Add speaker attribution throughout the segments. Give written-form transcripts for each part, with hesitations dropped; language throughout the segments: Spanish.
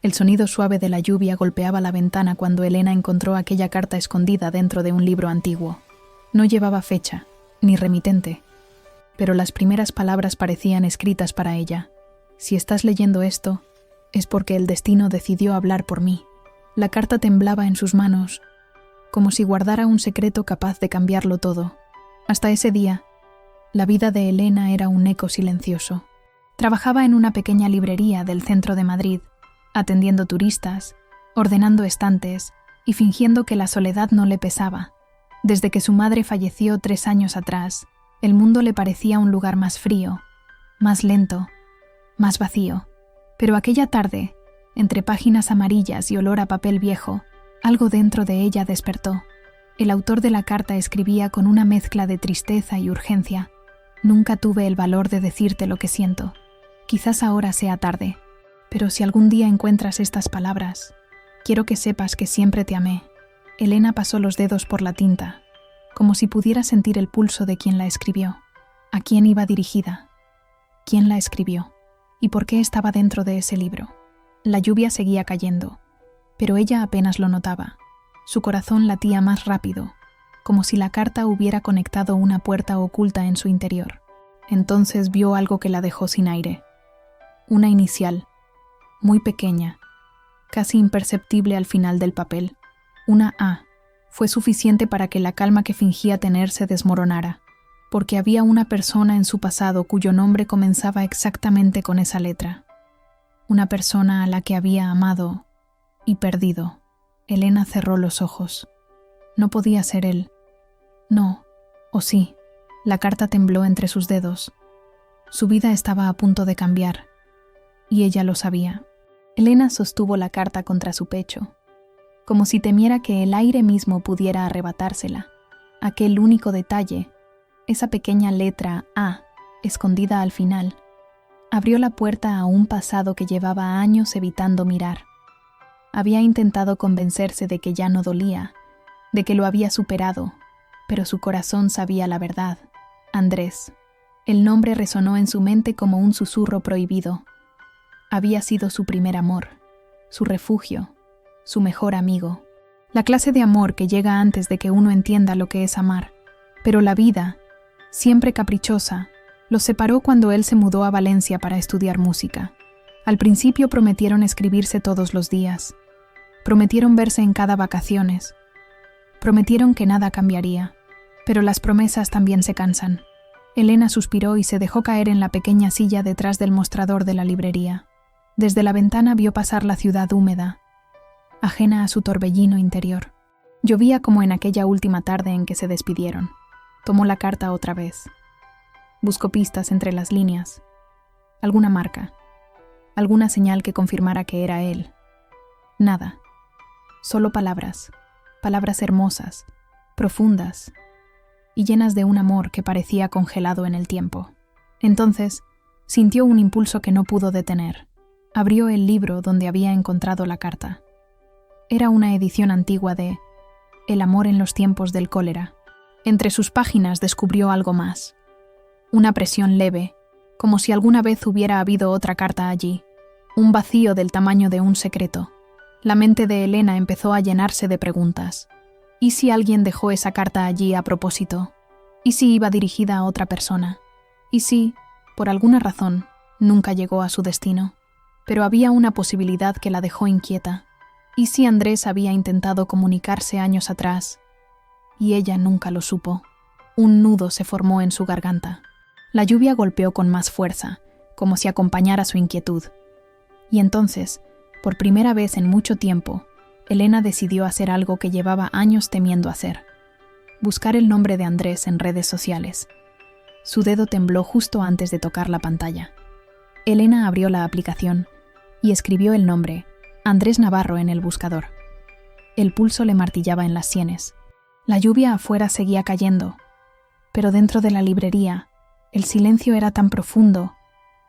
Speaker 1: El sonido suave de la lluvia golpeaba la ventana cuando Elena encontró aquella carta escondida dentro de un libro antiguo. No llevaba fecha, ni remitente, pero las primeras palabras parecían escritas para ella. Si estás leyendo esto, es porque el destino decidió hablar por mí. La carta temblaba en sus manos, como si guardara un secreto capaz de cambiarlo todo. Hasta ese día, la vida de Elena era un eco silencioso. Trabajaba en una pequeña librería del centro de Madrid, atendiendo turistas, ordenando estantes y fingiendo que la soledad no le pesaba. Desde que su madre falleció 3 años atrás, el mundo le parecía un lugar más frío, más lento, más vacío. Pero aquella tarde, entre páginas amarillas y olor a papel viejo, algo dentro de ella despertó. El autor de la carta escribía con una mezcla de tristeza y urgencia. Nunca tuve el valor de decirte lo que siento. Quizás ahora sea tarde, pero si algún día encuentras estas palabras, quiero que sepas que siempre te amé. Elena pasó los dedos por la tinta, como si pudiera sentir el pulso de quien la escribió. ¿A quién iba dirigida? ¿Quién la escribió? ¿Y por qué estaba dentro de ese libro? La lluvia seguía cayendo, pero ella apenas lo notaba. Su corazón latía más rápido, como si la carta hubiera conectado una puerta oculta en su interior. Entonces vio algo que la dejó sin aire. Una inicial, muy pequeña, casi imperceptible al final del papel. Una A. Fue suficiente para que la calma que fingía tener se desmoronara, porque había una persona en su pasado cuyo nombre comenzaba exactamente con esa letra. Una persona a la que había amado y perdido. Elena cerró los ojos. No podía ser él. No, o sí. La carta tembló entre sus dedos. Su vida estaba a punto de cambiar, y ella lo sabía. Elena sostuvo la carta contra su pecho, como si temiera que el aire mismo pudiera arrebatársela. Aquel único detalle, esa pequeña letra A, escondida al final, abrió la puerta a un pasado que llevaba años evitando mirar. Había intentado convencerse de que ya no dolía, de que lo había superado, pero su corazón sabía la verdad. Andrés. El nombre resonó en su mente como un susurro prohibido. Había sido su primer amor, su refugio, su mejor amigo. La clase de amor que llega antes de que uno entienda lo que es amar. Pero la vida, siempre caprichosa, los separó cuando él se mudó a Valencia para estudiar música. Al principio prometieron escribirse todos los días. Prometieron verse en cada vacaciones. Prometieron que nada cambiaría. Pero las promesas también se cansan. Elena suspiró y se dejó caer en la pequeña silla detrás del mostrador de la librería. Desde la ventana vio pasar la ciudad húmeda, ajena a su torbellino interior. Llovía como en aquella última tarde en que se despidieron. Tomó la carta otra vez. Buscó pistas entre las líneas. Alguna marca. Alguna señal que confirmara que era él. Nada. Solo palabras. Palabras hermosas, profundas y llenas de un amor que parecía congelado en el tiempo. Entonces, sintió un impulso que no pudo detener. Abrió el libro donde había encontrado la carta. Era una edición antigua de El amor en los tiempos del cólera. Entre sus páginas descubrió algo más. Una presión leve, como si alguna vez hubiera habido otra carta allí. Un vacío del tamaño de un secreto. La mente de Elena empezó a llenarse de preguntas. ¿Y si alguien dejó esa carta allí a propósito? ¿Y si iba dirigida a otra persona? ¿Y si, por alguna razón, nunca llegó a su destino? Pero había una posibilidad que la dejó inquieta. ¿Y si Andrés había intentado comunicarse años atrás y ella nunca lo supo? Un nudo se formó en su garganta. La lluvia golpeó con más fuerza, como si acompañara su inquietud. Y entonces, por primera vez en mucho tiempo, Elena decidió hacer algo que llevaba años temiendo hacer: buscar el nombre de Andrés en redes sociales. Su dedo tembló justo antes de tocar la pantalla. Elena abrió la aplicación y escribió el nombre, Andrés Navarro, en el buscador. El pulso le martillaba en las sienes. La lluvia afuera seguía cayendo, pero dentro de la librería, el silencio era tan profundo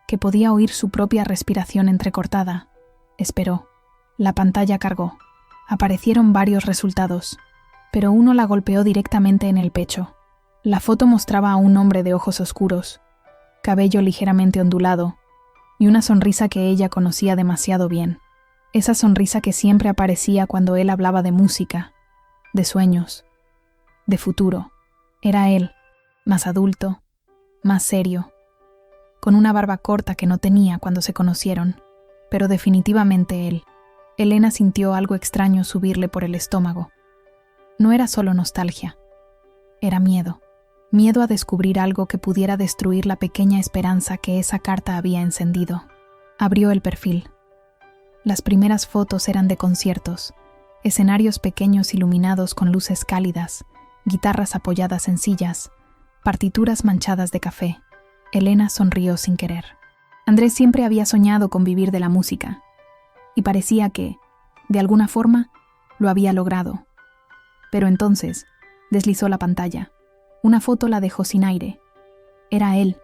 Speaker 1: que podía oír su propia respiración entrecortada. Esperó. La pantalla cargó. Aparecieron varios resultados, pero uno la golpeó directamente en el pecho. La foto mostraba a un hombre de ojos oscuros, cabello ligeramente ondulado, y una sonrisa que ella conocía demasiado bien. Esa sonrisa que siempre aparecía cuando él hablaba de música, de sueños, de futuro. Era él, más adulto, más serio, con una barba corta que no tenía cuando se conocieron, pero definitivamente él. Elena sintió algo extraño subirle por el estómago. No era solo nostalgia, era miedo. Miedo a descubrir algo que pudiera destruir la pequeña esperanza que esa carta había encendido. Abrió el perfil. Las primeras fotos eran de conciertos, escenarios pequeños iluminados con luces cálidas, guitarras apoyadas en sillas, partituras manchadas de café. Elena sonrió sin querer. Andrés siempre había soñado con vivir de la música, y parecía que, de alguna forma, lo había logrado. Pero entonces, deslizó la pantalla. Una foto la dejó sin aire. Era él,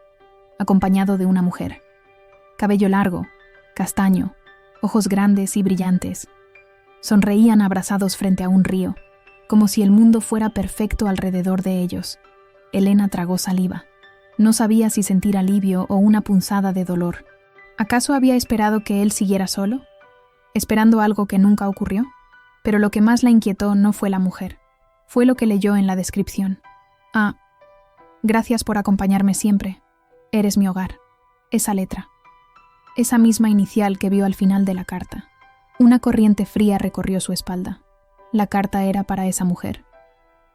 Speaker 1: acompañado de una mujer. Cabello largo, castaño, ojos grandes y brillantes. Sonreían abrazados frente a un río, como si el mundo fuera perfecto alrededor de ellos. Elena tragó saliva. No sabía si sentir alivio o una punzada de dolor. ¿Acaso había esperado que él siguiera solo? ¿Esperando algo que nunca ocurrió? Pero lo que más la inquietó no fue la mujer. Fue lo que leyó en la descripción. Ah, gracias por acompañarme siempre. Eres mi hogar. Esa letra. Esa misma inicial que vio al final de la carta. Una corriente fría recorrió su espalda. La carta era para esa mujer.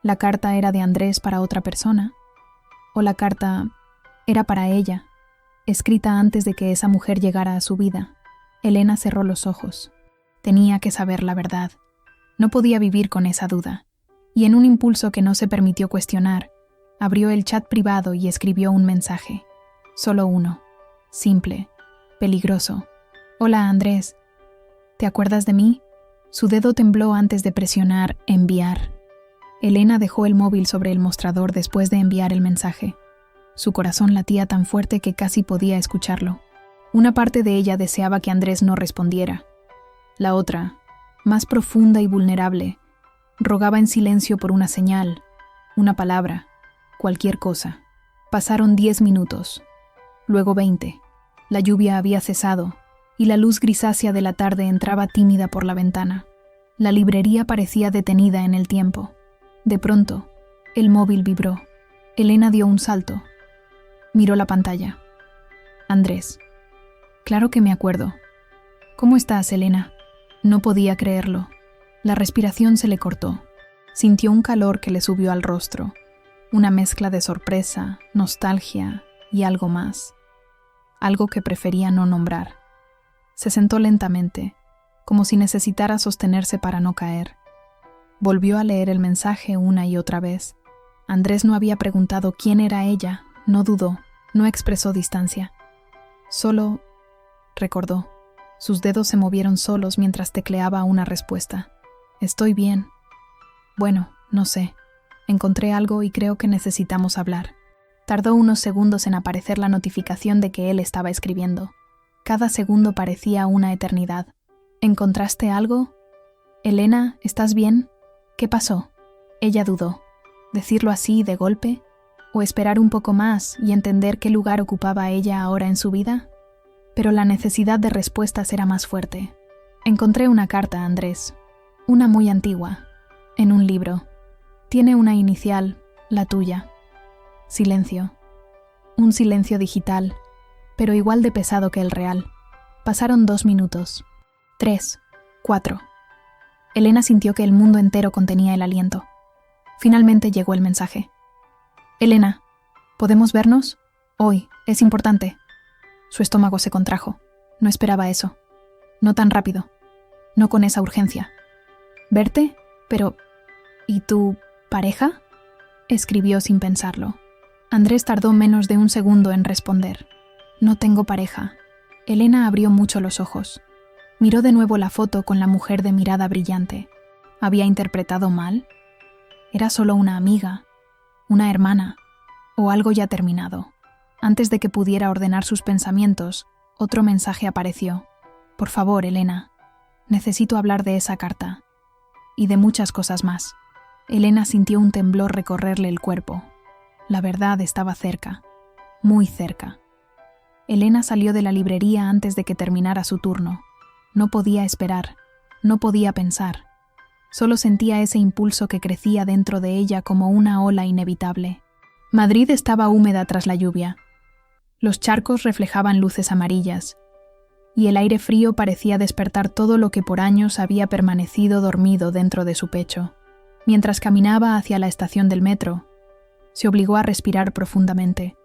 Speaker 1: ¿La carta era de Andrés para otra persona? ¿O la carta era para ella, escrita antes de que esa mujer llegara a su vida? Elena cerró los ojos. Tenía que saber la verdad. No podía vivir con esa duda. Y en un impulso que no se permitió cuestionar, abrió el chat privado y escribió un mensaje. Solo uno. Simple. Peligroso. Hola, Andrés. ¿Te acuerdas de mí? Su dedo tembló antes de presionar enviar. Elena dejó el móvil sobre el mostrador después de enviar el mensaje. Su corazón latía tan fuerte que casi podía escucharlo. Una parte de ella deseaba que Andrés no respondiera. La otra, más profunda y vulnerable, rogaba en silencio por una señal, una palabra, cualquier cosa. Pasaron 10 minutos, luego 20. La lluvia había cesado y la luz grisácea de la tarde entraba tímida por la ventana. La librería parecía detenida en el tiempo. De pronto, el móvil vibró. Elena dio un salto. Miró la pantalla. Andrés. Claro que me acuerdo. ¿Cómo estás, Elena? No podía creerlo. La respiración se le cortó. Sintió un calor que le subió al rostro. Una mezcla de sorpresa, nostalgia y algo más. Algo que prefería no nombrar. Se sentó lentamente, como si necesitara sostenerse para no caer. Volvió a leer el mensaje una y otra vez. Andrés no había preguntado quién era ella, no dudó, no expresó distancia. Solo recordó. Sus dedos se movieron solos mientras tecleaba una respuesta. Estoy bien. Bueno, no sé. Encontré algo y creo que necesitamos hablar. Tardó unos segundos en aparecer la notificación de que él estaba escribiendo. Cada segundo parecía una eternidad. ¿Encontraste algo? Elena, ¿estás bien? ¿Qué pasó? Ella dudó. ¿Decirlo así, de golpe? ¿O esperar un poco más y entender qué lugar ocupaba ella ahora en su vida? Pero la necesidad de respuestas era más fuerte. Encontré una carta, Andrés. Una muy antigua. En un libro. Tiene una inicial, la tuya. Silencio. Un silencio digital, pero igual de pesado que el real. Pasaron 2 minutos. 3, 4. Elena sintió que el mundo entero contenía el aliento. Finalmente llegó el mensaje. Elena, ¿podemos vernos? Hoy, es importante. Su estómago se contrajo. No esperaba eso. No tan rápido. No con esa urgencia. ¿Verte? Pero... ¿y tu pareja? Escribió sin pensarlo. Andrés tardó menos de un segundo en responder. No tengo pareja. Elena abrió mucho los ojos. Miró de nuevo la foto con la mujer de mirada brillante. ¿Había interpretado mal? ¿Era solo una amiga? ¿Una hermana? ¿O algo ya terminado? Antes de que pudiera ordenar sus pensamientos, otro mensaje apareció. Por favor, Elena. Necesito hablar de esa carta. Y de muchas cosas más. Elena sintió un temblor recorrerle el cuerpo. La verdad estaba cerca. Muy cerca. Elena salió de la librería antes de que terminara su turno. No podía esperar, no podía pensar. Solo sentía ese impulso que crecía dentro de ella como una ola inevitable. Madrid estaba húmeda tras la lluvia. Los charcos reflejaban luces amarillas, y el aire frío parecía despertar todo lo que por años había permanecido dormido dentro de su pecho. Mientras caminaba hacia la estación del metro, se obligó a respirar profundamente.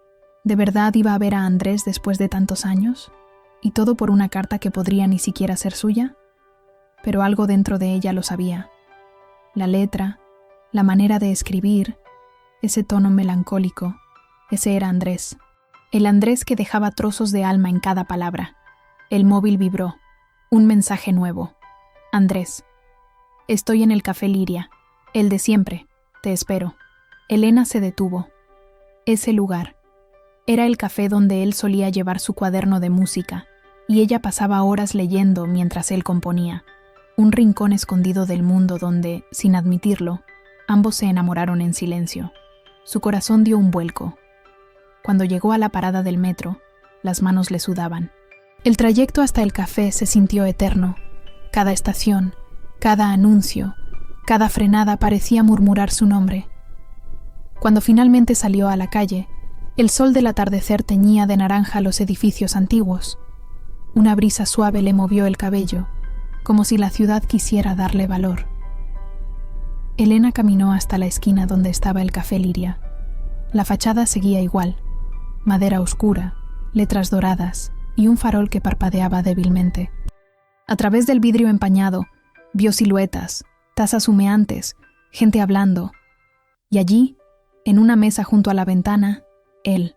Speaker 1: ¿De verdad iba a ver a Andrés después de tantos años? ¿Y todo por una carta que podría ni siquiera ser suya? Pero algo dentro de ella lo sabía. La letra, la manera de escribir, ese tono melancólico, ese era Andrés. El Andrés que dejaba trozos de alma en cada palabra. El móvil vibró. Un mensaje nuevo. Andrés. Estoy en el Café Liria. El de siempre. Te espero. Elena se detuvo. Ese lugar. Era el café donde él solía llevar su cuaderno de música, y ella pasaba horas leyendo mientras él componía. Un rincón escondido del mundo donde, sin admitirlo, ambos se enamoraron en silencio. Su corazón dio un vuelco. Cuando llegó a la parada del metro, las manos le sudaban. El trayecto hasta el café se sintió eterno. Cada estación, cada anuncio, cada frenada parecía murmurar su nombre. Cuando finalmente salió a la calle, el sol del atardecer teñía de naranja los edificios antiguos. Una brisa suave le movió el cabello, como si la ciudad quisiera darle valor. Elena caminó hasta la esquina donde estaba el Café Liria. La fachada seguía igual, madera oscura, letras doradas y un farol que parpadeaba débilmente. A través del vidrio empañado, vio siluetas, tazas humeantes, gente hablando. Y allí, en una mesa junto a la ventana, él.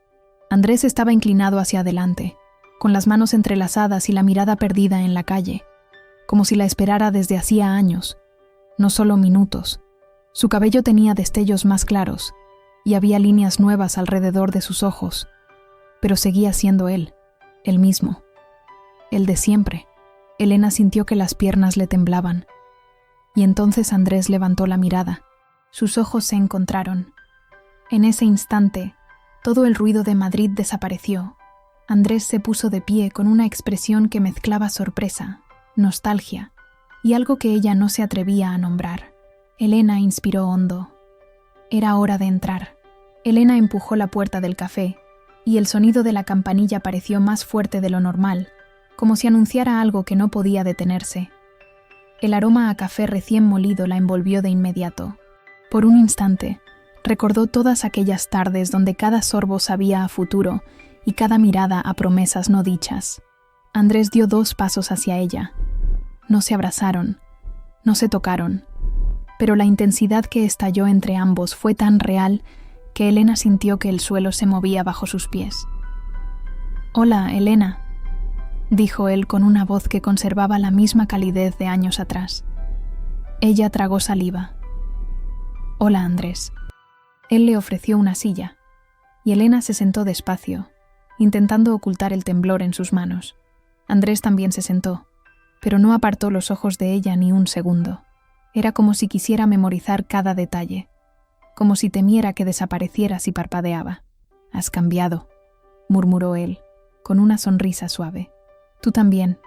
Speaker 1: Andrés estaba inclinado hacia adelante, con las manos entrelazadas y la mirada perdida en la calle, como si la esperara desde hacía años, no solo minutos. Su cabello tenía destellos más claros, y había líneas nuevas alrededor de sus ojos, pero seguía siendo él, el mismo, el de siempre. Elena sintió que las piernas le temblaban, y entonces Andrés levantó la mirada. Sus ojos se encontraron. En ese instante, todo el ruido de Madrid desapareció. Andrés se puso de pie con una expresión que mezclaba sorpresa, nostalgia y algo que ella no se atrevía a nombrar. Elena inspiró hondo. Era hora de entrar. Elena empujó la puerta del café y el sonido de la campanilla pareció más fuerte de lo normal, como si anunciara algo que no podía detenerse. El aroma a café recién molido la envolvió de inmediato. Por un instante, recordó todas aquellas tardes donde cada sorbo sabía a futuro y cada mirada a promesas no dichas. Andrés dio 2 pasos hacia ella. No se abrazaron, no se tocaron, pero la intensidad que estalló entre ambos fue tan real que Elena sintió que el suelo se movía bajo sus pies. «Hola, Elena», dijo él con una voz que conservaba la misma calidez de años atrás. Ella tragó saliva. «Hola, Andrés». Él le ofreció una silla, y Elena se sentó despacio, intentando ocultar el temblor en sus manos. Andrés también se sentó, pero no apartó los ojos de ella ni un segundo. Era como si quisiera memorizar cada detalle, como si temiera que desapareciera si parpadeaba. «Has cambiado», murmuró él, con una sonrisa suave. «Tú también»,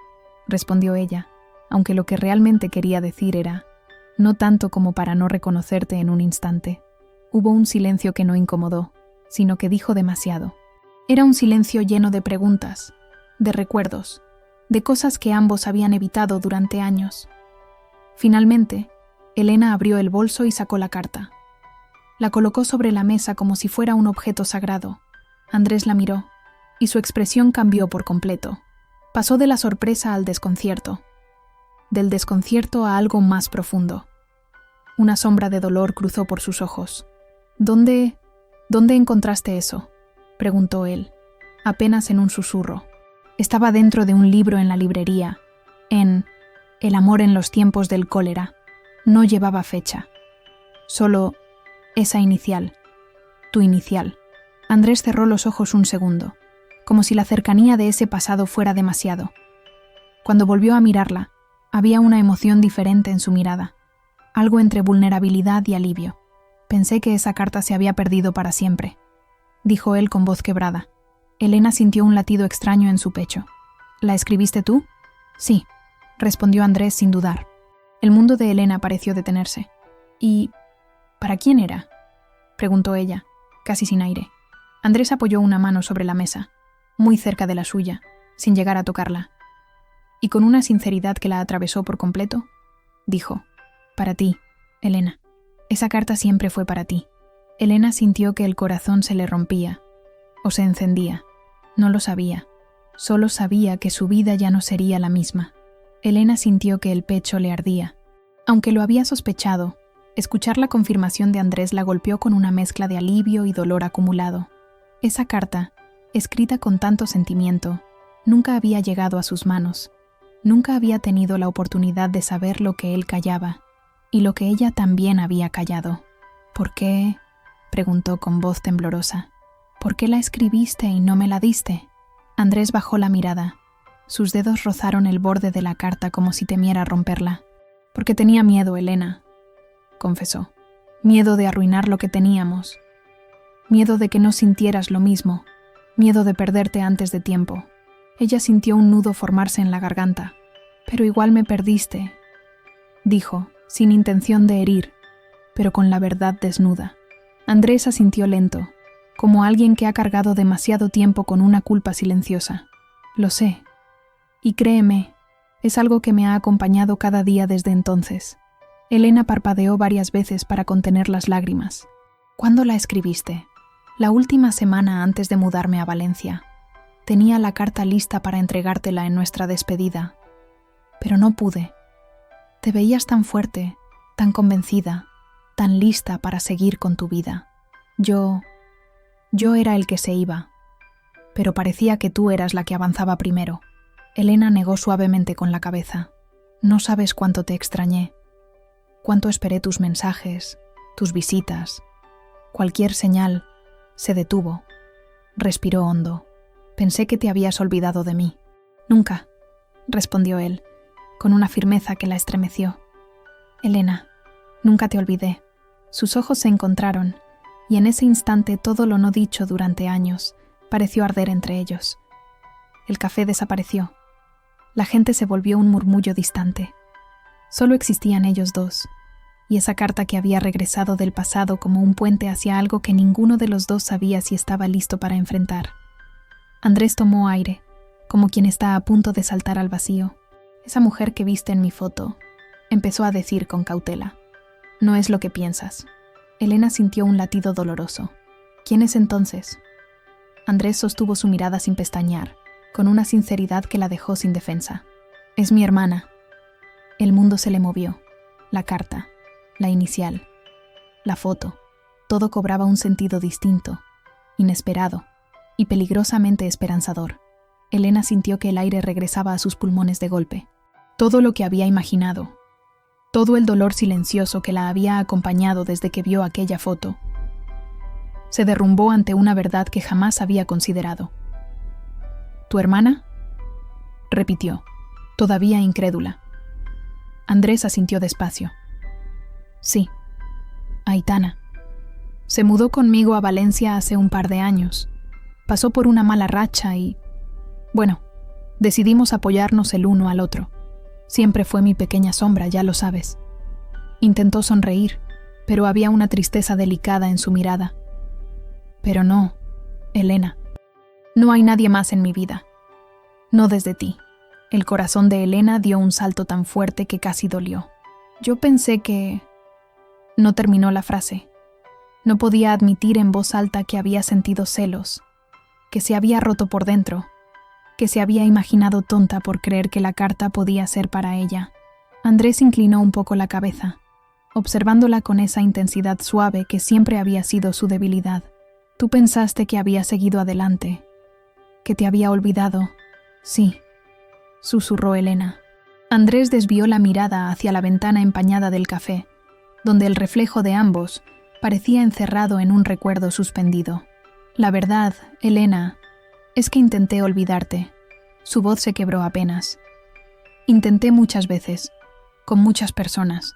Speaker 1: respondió ella, aunque lo que realmente quería decir era, no tanto como para no reconocerte en un instante. Hubo un silencio que no incomodó, sino que dijo demasiado. Era un silencio lleno de preguntas, de recuerdos, de cosas que ambos habían evitado durante años. Finalmente, Elena abrió el bolso y sacó la carta. La colocó sobre la mesa como si fuera un objeto sagrado. Andrés la miró, y su expresión cambió por completo. Pasó de la sorpresa al desconcierto, del desconcierto a algo más profundo. Una sombra de dolor cruzó por sus ojos. ¿Dónde encontraste eso?», preguntó él, apenas en un susurro. Estaba dentro de un libro en la librería, en El amor en los tiempos del cólera. No llevaba fecha. Solo esa inicial, tu inicial. Andrés cerró los ojos un segundo, como si la cercanía de ese pasado fuera demasiado. Cuando volvió a mirarla, había una emoción diferente en su mirada, algo entre vulnerabilidad y alivio. «Pensé que esa carta se había perdido para siempre», dijo él con voz quebrada. Elena sintió un latido extraño en su pecho. «¿La escribiste tú?» «Sí», respondió Andrés sin dudar. El mundo de Elena pareció detenerse. ¿Y para quién era?, preguntó ella, casi sin aire. Andrés apoyó una mano sobre la mesa, muy cerca de la suya, sin llegar a tocarla. Y con una sinceridad que la atravesó por completo, dijo: «Para ti, Elena. Esa carta siempre fue para ti». Elena sintió que el corazón se le rompía, o se encendía. No lo sabía. Solo sabía que su vida ya no sería la misma. Elena sintió que el pecho le ardía. Aunque lo había sospechado, escuchar la confirmación de Andrés la golpeó con una mezcla de alivio y dolor acumulado. Esa carta, escrita con tanto sentimiento, nunca había llegado a sus manos. Nunca había tenido la oportunidad de saber lo que él callaba, y lo que ella también había callado. «¿Por qué?», preguntó con voz temblorosa. «¿Por qué la escribiste y no me la diste?». Andrés bajó la mirada. Sus dedos rozaron el borde de la carta como si temiera romperla. «Porque tenía miedo, Elena», confesó. «Miedo de arruinar lo que teníamos. Miedo de que no sintieras lo mismo. Miedo de perderte antes de tiempo». Ella sintió un nudo formarse en la garganta. «Pero igual me perdiste», dijo, sin intención de herir, pero con la verdad desnuda. Andrés asintió lento, como alguien que ha cargado demasiado tiempo con una culpa silenciosa. «Lo sé. Y créeme, es algo que me ha acompañado cada día desde entonces». Elena parpadeó varias veces para contener las lágrimas. «¿Cuándo la escribiste?». «La última semana antes de mudarme a Valencia. Tenía la carta lista para entregártela en nuestra despedida. Pero no pude. Te veías tan fuerte, tan convencida, tan lista para seguir con tu vida. Yo era el que se iba, pero parecía que tú eras la que avanzaba primero». Elena negó suavemente con la cabeza. «No sabes cuánto te extrañé, cuánto esperé tus mensajes, tus visitas. Cualquier señal». Se detuvo. Respiró hondo. «Pensé que te habías olvidado de mí». «Nunca», respondió él, con una firmeza que la estremeció. «Elena, nunca te olvidé». Sus ojos se encontraron, y en ese instante todo lo no dicho durante años pareció arder entre ellos. El café desapareció. La gente se volvió un murmullo distante. Solo existían ellos dos, y esa carta que había regresado del pasado como un puente hacia algo que ninguno de los dos sabía si estaba listo para enfrentar. Andrés tomó aire, como quien está a punto de saltar al vacío. «Esa mujer que viste en mi foto», empezó a decir con cautela. «No es lo que piensas». Elena sintió un latido doloroso. «¿Quién es entonces?». Andrés sostuvo su mirada sin pestañear, con una sinceridad que la dejó sin defensa. «Es mi hermana». El mundo se le movió. La carta, la inicial, la foto, todo cobraba un sentido distinto, inesperado y peligrosamente esperanzador. Elena sintió que el aire regresaba a sus pulmones de golpe. Todo lo que había imaginado, todo el dolor silencioso que la había acompañado desde que vio aquella foto, se derrumbó ante una verdad que jamás había considerado. «¿Tu hermana?», repitió, todavía incrédula. Andrés asintió despacio. «Sí, Aitana. Se mudó conmigo a Valencia hace un par de años. Pasó por una mala racha y... bueno, decidimos apoyarnos el uno al otro. Siempre fue mi pequeña sombra, ya lo sabes». Intentó sonreír, pero había una tristeza delicada en su mirada. «Pero no, Elena. No hay nadie más en mi vida. No desde ti». El corazón de Elena dio un salto tan fuerte que casi dolió. «Yo pensé que...». No terminó la frase. No podía admitir en voz alta que había sentido celos, que se había roto por dentro, que se había imaginado tonta por creer que la carta podía ser para ella. Andrés inclinó un poco la cabeza, observándola con esa intensidad suave que siempre había sido su debilidad. «Tú pensaste que había seguido adelante, que te había olvidado». «Sí», susurró Elena. Andrés desvió la mirada hacia la ventana empañada del café, donde el reflejo de ambos parecía encerrado en un recuerdo suspendido. «La verdad, Elena, es que intenté olvidarte». Su voz se quebró apenas. «Intenté muchas veces, con muchas personas,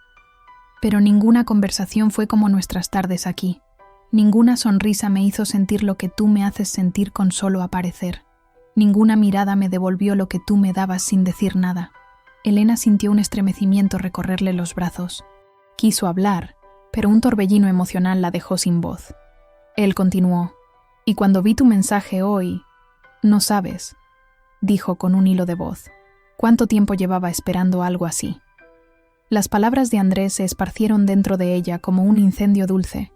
Speaker 1: pero ninguna conversación fue como nuestras tardes aquí. Ninguna sonrisa me hizo sentir lo que tú me haces sentir con solo aparecer. Ninguna mirada me devolvió lo que tú me dabas sin decir nada. Elena sintió un estremecimiento recorrerle los brazos. Quiso hablar, pero un torbellino emocional la dejó sin voz. Él continuó. «Y cuando vi tu mensaje hoy, no sabes», dijo con un hilo de voz, «cuánto tiempo llevaba esperando algo así». Las palabras de Andrés se esparcieron dentro de ella como un incendio dulce,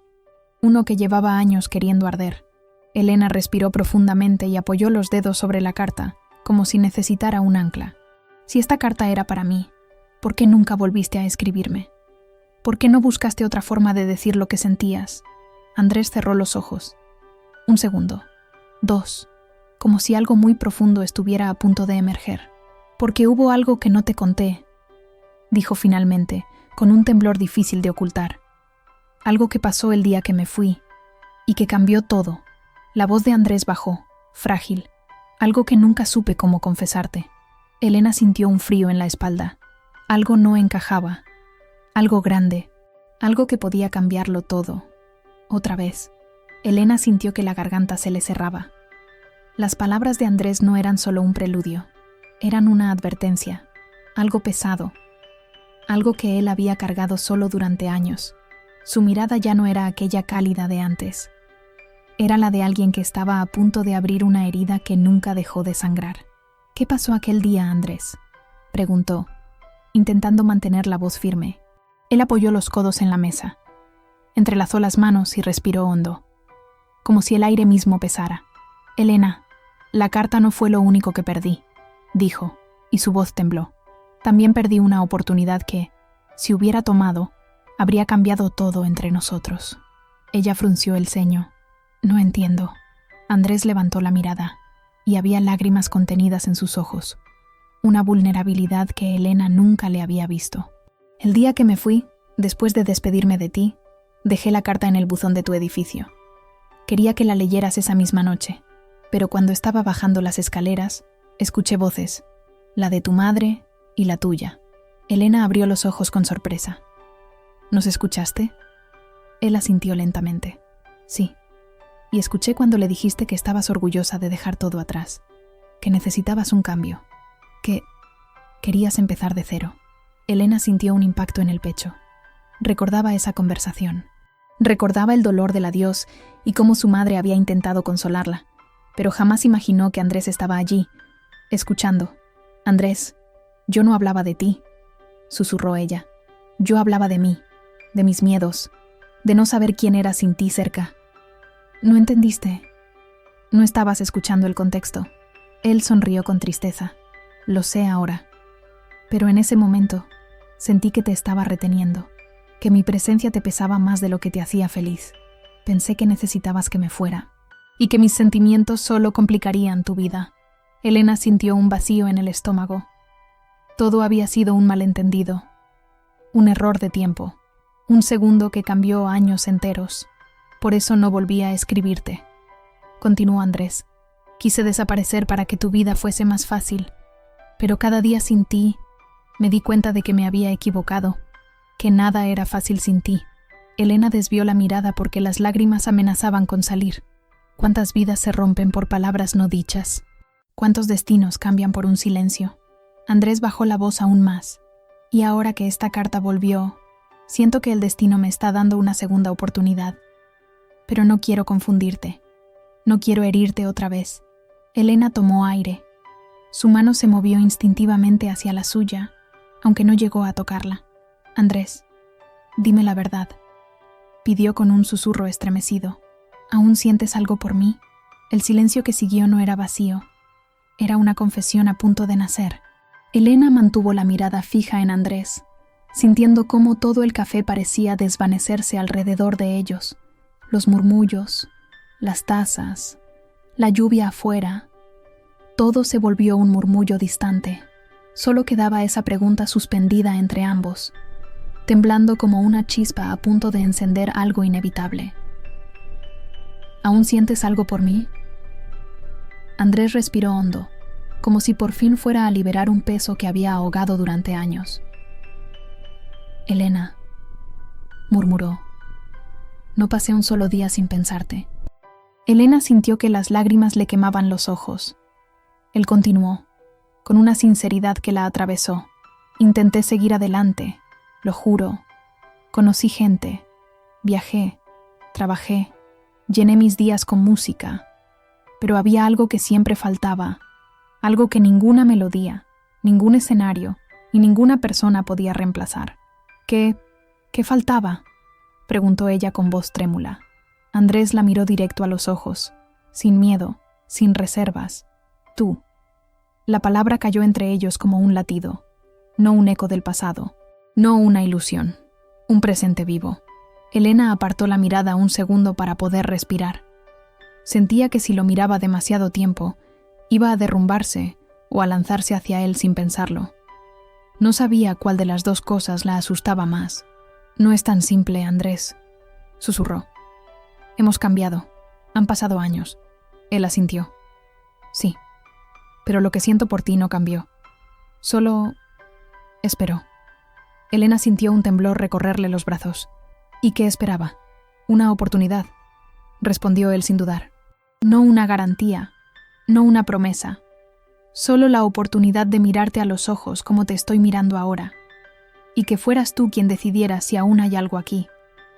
Speaker 1: uno que llevaba años queriendo arder. Elena respiró profundamente y apoyó los dedos sobre la carta, como si necesitara un ancla. «Si esta carta era para mí, ¿por qué nunca volviste a escribirme? ¿Por qué no buscaste otra forma de decir lo que sentías?» Andrés cerró los ojos. 1 segundo. 2. Como si algo muy profundo estuviera a punto de emerger. «Porque hubo algo que no te conté», dijo finalmente, con un temblor difícil de ocultar. «Algo que pasó el día que me fui, y que cambió todo». La voz de Andrés bajó, frágil. «Algo que nunca supe cómo confesarte». Elena sintió un frío en la espalda. Algo no encajaba. Algo grande. Algo que podía cambiarlo todo. Otra vez. Elena sintió que la garganta se le cerraba. Las palabras de Andrés no eran solo un preludio. Eran una advertencia. Algo pesado. Algo que él había cargado solo durante años. Su mirada ya no era aquella cálida de antes. Era la de alguien que estaba a punto de abrir una herida que nunca dejó de sangrar. «¿Qué pasó aquel día, Andrés?», preguntó, intentando mantener la voz firme. Él apoyó los codos en la mesa. Entrelazó las manos y respiró hondo, como si el aire mismo pesara. «Elena, la carta no fue lo único que perdí», dijo, y su voz tembló. «También perdí una oportunidad que, si hubiera tomado, habría cambiado todo entre nosotros». Ella frunció el ceño. «No entiendo». Andrés levantó la mirada, y había lágrimas contenidas en sus ojos. Una vulnerabilidad que Elena nunca le había visto. «El día que me fui, después de despedirme de ti, dejé la carta en el buzón de tu edificio. Quería que la leyeras esa misma noche, pero cuando estaba bajando las escaleras, escuché voces, la de tu madre y la tuya». Elena abrió los ojos con sorpresa. «¿Nos escuchaste?». Él asintió lentamente. «Sí. Y escuché cuando le dijiste que estabas orgullosa de dejar todo atrás, que necesitabas un cambio, que querías empezar de cero». Elena sintió un impacto en el pecho. Recordaba esa conversación. Recordaba el dolor del adiós y cómo su madre había intentado consolarla, pero jamás imaginó que Andrés estaba allí, escuchando. «Andrés, yo no hablaba de ti», susurró ella. «Yo hablaba de mí, de mis miedos, de no saber quién era sin ti cerca». «No entendiste. No estabas escuchando el contexto». Él sonrió con tristeza. «Lo sé ahora. Pero en ese momento, sentí que te estaba reteniendo, que mi presencia te pesaba más de lo que te hacía feliz. Pensé que necesitabas que me fuera, y que mis sentimientos solo complicarían tu vida». Elena sintió un vacío en el estómago. Todo había sido un malentendido, un error de tiempo, un segundo que cambió años enteros. «Por eso no volví a escribirte», continuó Andrés. «Quise desaparecer para que tu vida fuese más fácil, pero cada día sin ti me di cuenta de que me había equivocado, que nada era fácil sin ti». Elena desvió la mirada porque las lágrimas amenazaban con salir. ¿Cuántas vidas se rompen por palabras no dichas? ¿Cuántos destinos cambian por un silencio? Andrés bajó la voz aún más. «Y ahora que esta carta volvió, siento que el destino me está dando una segunda oportunidad. Pero no quiero confundirte. No quiero herirte otra vez». Elena tomó aire. Su mano se movió instintivamente hacia la suya, aunque no llegó a tocarla. «Andrés, dime la verdad», pidió con un susurro estremecido. «¿Aún sientes algo por mí?». El silencio que siguió no era vacío. Era una confesión a punto de nacer. Elena mantuvo la mirada fija en Andrés, sintiendo cómo todo el café parecía desvanecerse alrededor de ellos. Los murmullos, las tazas, la lluvia afuera. Todo se volvió un murmullo distante. Solo quedaba esa pregunta suspendida entre ambos, temblando como una chispa a punto de encender algo inevitable. «¿Aún sientes algo por mí?». Andrés respiró hondo, como si por fin fuera a liberar un peso que había ahogado durante años. «Elena», murmuró, «no pasé un solo día sin pensarte». Elena sintió que las lágrimas le quemaban los ojos. Él continuó, con una sinceridad que la atravesó. Intenté seguir adelante, lo juro. Conocí gente, viajé, trabajé, llené mis días con música, pero había algo que siempre faltaba, algo que ninguna melodía, ningún escenario y ninguna persona podía reemplazar. ¿Qué faltaba?, preguntó ella con voz trémula. Andrés la miró directo a los ojos, sin miedo, sin reservas. Tú. La palabra cayó entre ellos como un latido, no un eco del pasado, no una ilusión, un presente vivo. Elena apartó la mirada un segundo para poder respirar. Sentía que si lo miraba demasiado tiempo, iba a derrumbarse o a lanzarse hacia él sin pensarlo. No sabía cuál de las dos cosas la asustaba más. No es tan simple, Andrés, susurró. Hemos cambiado. Han pasado años. Él asintió. Sí, pero lo que siento por ti no cambió. Solo esperó. Elena sintió un temblor recorrerle los brazos. ¿Y qué esperaba? Una oportunidad, respondió él sin dudar. No una garantía, no una promesa. Solo la oportunidad de mirarte a los ojos como te estoy mirando ahora. Y que fueras tú quien decidiera si aún hay algo aquí.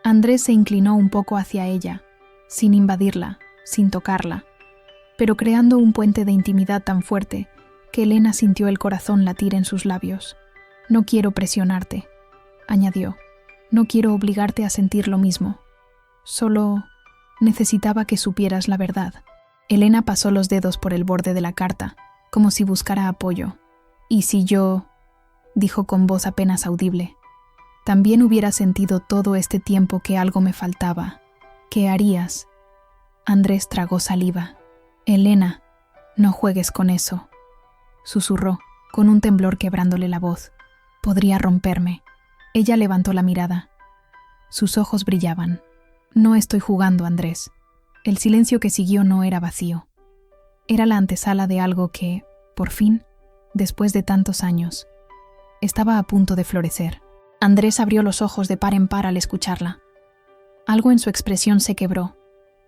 Speaker 1: Andrés se inclinó un poco hacia ella, sin invadirla, sin tocarla, pero creando un puente de intimidad tan fuerte que Elena sintió el corazón latir en sus labios. No quiero presionarte, añadió. No quiero obligarte a sentir lo mismo. Solo necesitaba que supieras la verdad. Elena pasó los dedos por el borde de la carta, como si buscara apoyo. ¿Y si yo?, dijo con voz apenas audible. También hubiera sentido todo este tiempo que algo me faltaba. ¿Qué harías? Andrés tragó saliva. Elena, no juegues con eso, susurró, con un temblor quebrándole la voz. Podría romperme. Ella levantó la mirada. Sus ojos brillaban. No estoy jugando, Andrés. El silencio que siguió no era vacío. Era la antesala de algo que, por fin, después de tantos años, estaba a punto de florecer. Andrés abrió los ojos de par en par al escucharla. Algo en su expresión se quebró,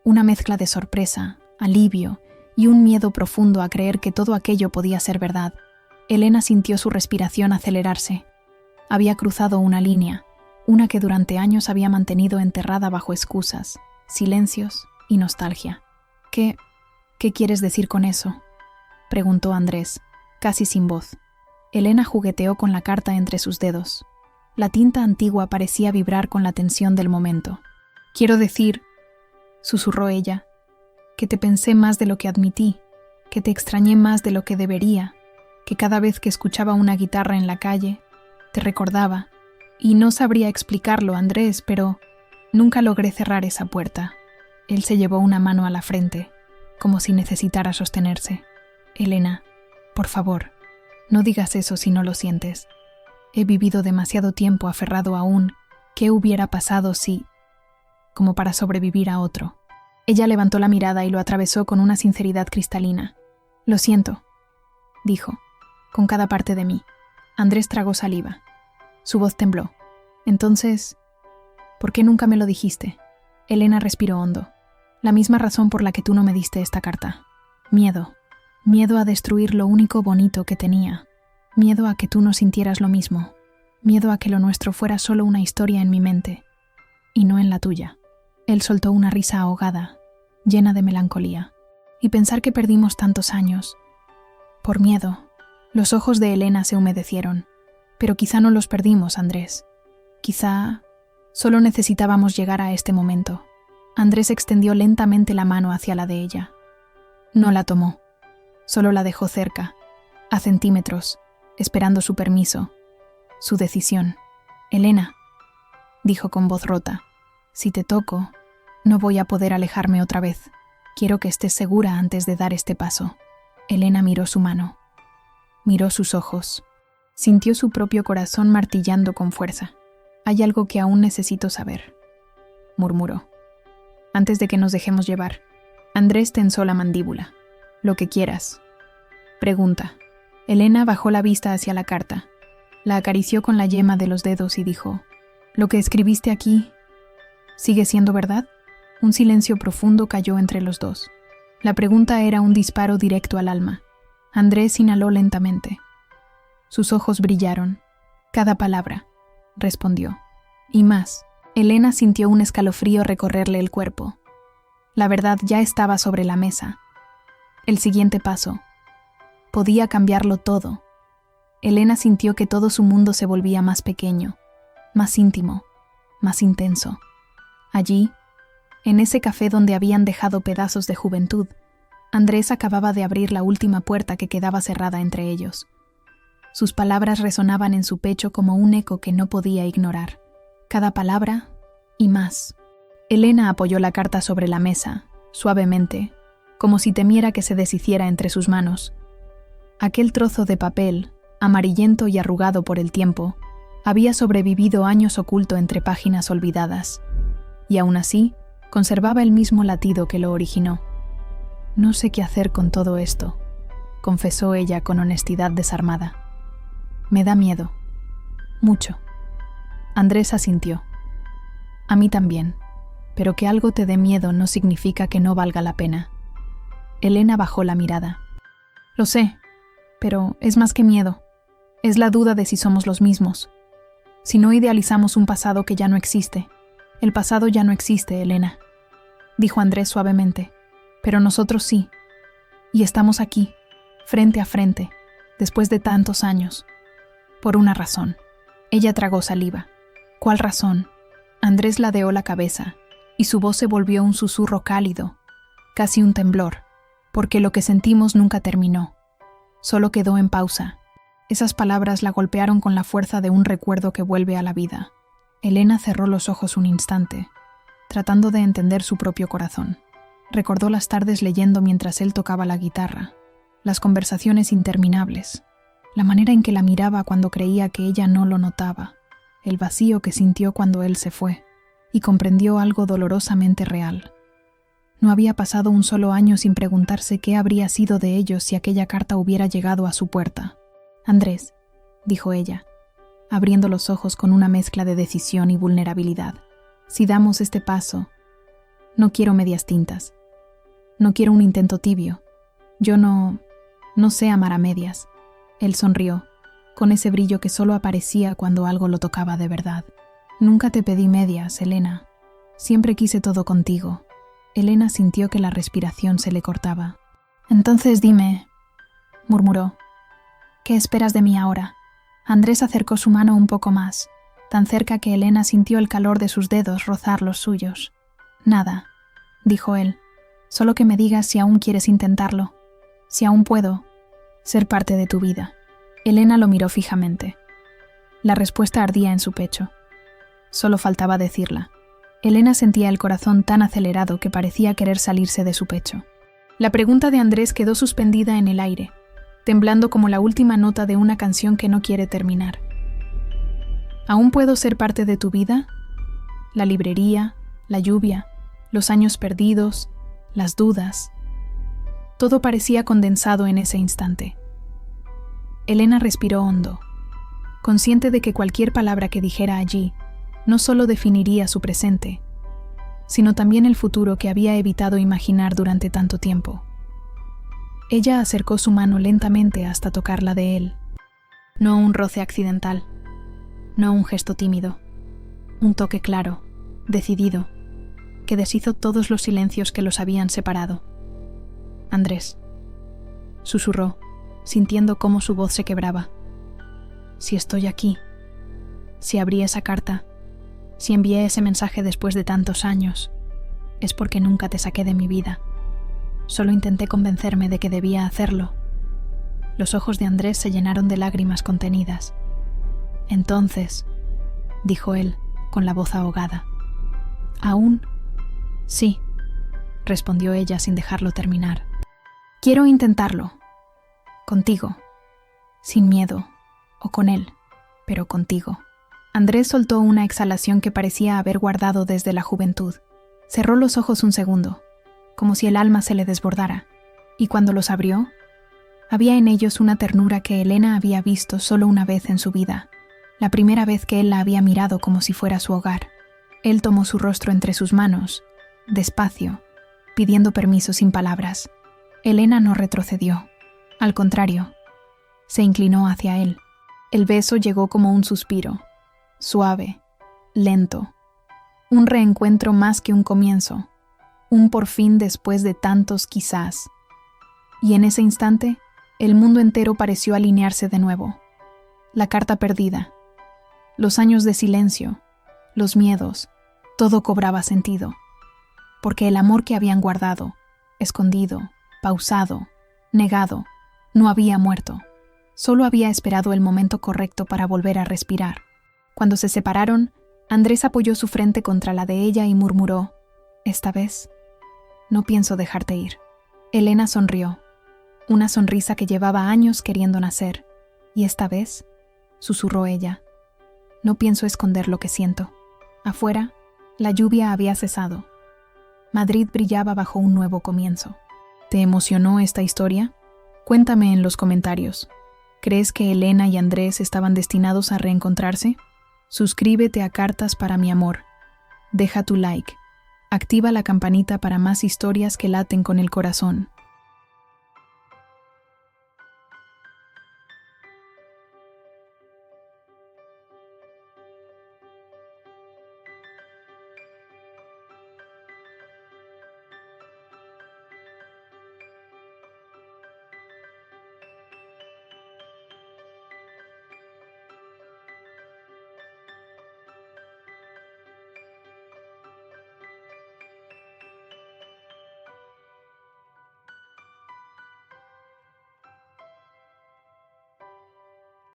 Speaker 1: una mezcla de sorpresa, alivio y un miedo profundo a creer que todo aquello podía ser verdad. Elena sintió su respiración acelerarse. Había cruzado una línea, una que durante años había mantenido enterrada bajo excusas, silencios y nostalgia. ¿Qué quieres decir con eso?, preguntó Andrés, casi sin voz. Elena jugueteó con la carta entre sus dedos. La tinta antigua parecía vibrar con la tensión del momento. Quiero decir, susurró ella, que te pensé más de lo que admití, que te extrañé más de lo que debería, que cada vez que escuchaba una guitarra en la calle, te recordaba, y no sabría explicarlo, Andrés, pero nunca logré cerrar esa puerta. Él se llevó una mano a la frente, como si necesitara sostenerse. Elena, por favor, no digas eso si no lo sientes. He vivido demasiado tiempo aferrado a un ¿qué hubiera pasado si? Como para sobrevivir a otro. Ella levantó la mirada y lo atravesó con una sinceridad cristalina. Lo siento, dijo, con cada parte de mí. Andrés tragó saliva. Su voz tembló. Entonces, ¿por qué nunca me lo dijiste? Elena respiró hondo. La misma razón por la que tú no me diste esta carta. Miedo. Miedo a destruir lo único bonito que tenía. Miedo a que tú no sintieras lo mismo. Miedo a que lo nuestro fuera solo una historia en mi mente, y no en la tuya. Él soltó una risa ahogada, llena de melancolía. Y pensar que perdimos tantos años. Por miedo. Los ojos de Elena se humedecieron. Pero quizá no los perdimos, Andrés. Quizá solo necesitábamos llegar a este momento. Andrés extendió lentamente la mano hacia la de ella. No la tomó. Solo la dejó cerca, a centímetros, esperando su permiso, su decisión. Elena, dijo con voz rota, si te toco, no voy a poder alejarme otra vez. Quiero que estés segura antes de dar este paso. Elena miró su mano. Miró sus ojos. Sintió su propio corazón martillando con fuerza. Hay algo que aún necesito saber, murmuró. Antes de que nos dejemos llevar. Andrés tensó la mandíbula. Lo que quieras. Pregunta. Elena bajó la vista hacia la carta. La acarició con la yema de los dedos y dijo, ¿lo que escribiste aquí sigue siendo verdad? Un silencio profundo cayó entre los dos. La pregunta era un disparo directo al alma. Andrés inhaló lentamente. Sus ojos brillaron. Cada palabra, respondió. Y más. Elena sintió un escalofrío recorrerle el cuerpo. La verdad ya estaba sobre la mesa. El siguiente paso. Podía cambiarlo todo. Elena sintió que todo su mundo se volvía más pequeño, más íntimo, más intenso. Allí, en ese café donde habían dejado pedazos de juventud, Andrés acababa de abrir la última puerta que quedaba cerrada entre ellos. Sus palabras resonaban en su pecho como un eco que no podía ignorar. Cada palabra y más. Elena apoyó la carta sobre la mesa, suavemente, como si temiera que se deshiciera entre sus manos. Aquel trozo de papel, amarillento y arrugado por el tiempo, había sobrevivido años oculto entre páginas olvidadas, y aún así conservaba el mismo latido que lo originó. «No sé qué hacer con todo esto», confesó ella con honestidad desarmada. «Me da miedo. Mucho». Andrés asintió. «A mí también, pero que algo te dé miedo no significa que no valga la pena». Elena bajó la mirada. «Lo sé, pero es más que miedo. Es la duda de si somos los mismos. Si no idealizamos un pasado que ya no existe. El pasado ya no existe, Elena», dijo Andrés suavemente. «Pero nosotros sí. Y estamos aquí, frente a frente, después de tantos años. Por una razón». Ella tragó saliva. «¿Cuál razón?». Andrés ladeó la cabeza, y su voz se volvió un susurro cálido, casi un temblor, porque lo que sentimos nunca terminó. Solo quedó en pausa. Esas palabras la golpearon con la fuerza de un recuerdo que vuelve a la vida. Elena cerró los ojos un instante, tratando de entender su propio corazón. Recordó las tardes leyendo mientras él tocaba la guitarra, las conversaciones interminables, la manera en que la miraba cuando creía que ella no lo notaba, el vacío que sintió cuando él se fue, y comprendió algo dolorosamente real. No había pasado un solo año sin preguntarse qué habría sido de ellos si aquella carta hubiera llegado a su puerta. «Andrés», dijo ella, abriendo los ojos con una mezcla de decisión y vulnerabilidad, «si damos este paso, no quiero medias tintas. No quiero un intento tibio. Yo no sé amar a medias». Él sonrió, con ese brillo que solo aparecía cuando algo lo tocaba de verdad. «Nunca te pedí medias, Elena. Siempre quise todo contigo». Elena sintió que la respiración se le cortaba. «Entonces dime», murmuró, «¿qué esperas de mí ahora?». Andrés acercó su mano un poco más, tan cerca que Elena sintió el calor de sus dedos rozar los suyos. «Nada», dijo él, «solo que me digas si aún quieres intentarlo, si aún puedo ser parte de tu vida». Elena lo miró fijamente. La respuesta ardía en su pecho. Solo faltaba decirla. Elena sentía el corazón tan acelerado que parecía querer salirse de su pecho. La pregunta de Andrés quedó suspendida en el aire, temblando como la última nota de una canción que no quiere terminar. ¿Aún puedo ser parte de tu vida? La librería, la lluvia, los años perdidos, las dudas. Todo parecía condensado en ese instante. Elena respiró hondo, consciente de que cualquier palabra que dijera allí no solo definiría su presente, sino también el futuro que había evitado imaginar durante tanto tiempo. Ella acercó su mano lentamente hasta tocar la de él. No un roce accidental, no un gesto tímido, un toque claro, decidido, que deshizo todos los silencios que los habían separado. «Andrés», susurró, sintiendo cómo su voz se quebraba. «Si estoy aquí, si abrí esa carta, si envié ese mensaje después de tantos años, es porque nunca te saqué de mi vida. Solo intenté convencerme de que debía hacerlo». Los ojos de Andrés se llenaron de lágrimas contenidas. «Entonces», dijo él, con la voz ahogada. «¿Aún?» «Sí», respondió ella sin dejarlo terminar. «Quiero intentarlo. Contigo. Sin miedo. O con él. Pero contigo». Andrés soltó una exhalación que parecía haber guardado desde la juventud. Cerró los ojos un segundo, como si el alma se le desbordara, y cuando los abrió, había en ellos una ternura que Elena había visto solo una vez en su vida, la primera vez que él la había mirado como si fuera su hogar. Él tomó su rostro entre sus manos, despacio, pidiendo permiso sin palabras. Elena no retrocedió. Al contrario, se inclinó hacia él. El beso llegó como un suspiro, suave, lento, un reencuentro más que un comienzo, un por fin después de tantos quizás. Y en ese instante, el mundo entero pareció alinearse de nuevo. La carta perdida, los años de silencio, los miedos, todo cobraba sentido. Porque el amor que habían guardado, escondido, pausado, negado, no había muerto. Solo había esperado el momento correcto para volver a respirar. Cuando se separaron, Andrés apoyó su frente contra la de ella y murmuró: «Esta vez, no pienso dejarte ir». Elena sonrió, una sonrisa que llevaba años queriendo nacer, y esta vez, susurró ella, «no pienso esconder lo que siento». Afuera, la lluvia había cesado. Madrid brillaba bajo un nuevo comienzo. ¿Te emocionó esta historia? Cuéntame en los comentarios. ¿Crees que Elena y Andrés estaban destinados a reencontrarse? Suscríbete a Cartas para mi amor. Deja tu like. Activa la campanita para más historias que laten con el corazón.